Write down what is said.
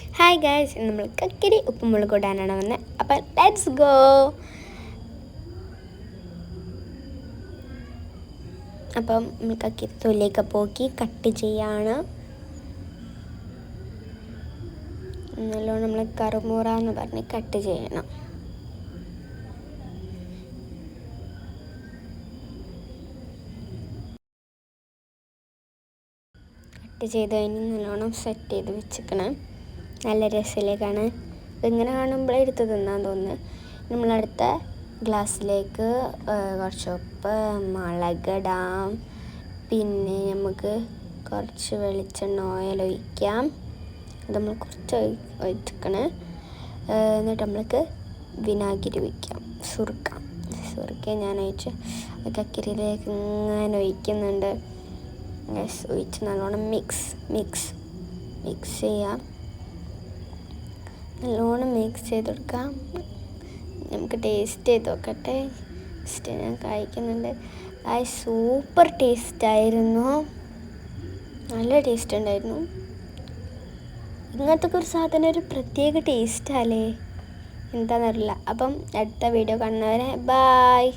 Hi guys, നമ്മൾ കക്കിരി ഉപ്പുമുളക് ഇടാനാണ് വന്നത്. അപ്പം ലെറ്റ്സ് ഗോ. അപ്പം നമ്മൾ കക്കിരി തൊലിയൊക്കെ പോക്കി കട്ട് ചെയ്യാണ്. നല്ലോണം നമ്മൾ കറുമുറ എന്ന് പറഞ്ഞ് കട്ട് ചെയ്യണം. കട്ട് ചെയ്ത് കഴിഞ്ഞ് നല്ലോണം സെറ്റ് ചെയ്ത് വെച്ചിക്കണം. നല്ല രസത്തിലേക്കാണ് ഇങ്ങനെ കാണുമ്പോൾ എടുത്ത് തിന്നാൻ തോന്നുന്നു. നമ്മളടുത്ത ഗ്ലാസ്സിലേക്ക് കുറച്ച് ഉപ്പ്, മുളകിടാം. പിന്നെ നമുക്ക് കുറച്ച് വെളിച്ചെണ്ണ ഓയിൽ ഒഴിക്കാം. അത് നമ്മൾ കുറച്ച് ഒഴിക്കണം. എന്നിട്ട് നമ്മൾക്ക് വിനാഗിരി ഒഴിക്കാം. സുറുക്ക ഞാൻ ഒഴിച്ച് കക്കിരിയിലേക്ക് ഇങ്ങനെ ഒഴിക്കുന്നുണ്ട്. ഒഴിച്ച് നല്ലോണം മിക്സ് ചെയ്യാം. നല്ലോണം മിക്സ് ചെയ്ത് കൊടുക്കാം. നമുക്ക് ടേസ്റ്റ് ചെയ്ത് നോക്കട്ടെ. ഞാൻ കഴിക്കുന്നുണ്ട്. സൂപ്പർ ടേസ്റ്റായിരുന്നു. നല്ല ടേസ്റ്റ് ഉണ്ടായിരുന്നു. ഇങ്ങനത്തെ ഒരു സാധനം ഒരു പ്രത്യേക ടേസ്റ്റാല്ലേ, എന്താണെന്നറിയില്ല. അപ്പം അടുത്ത വീഡിയോ കാണുന്നവരെ ബായ്.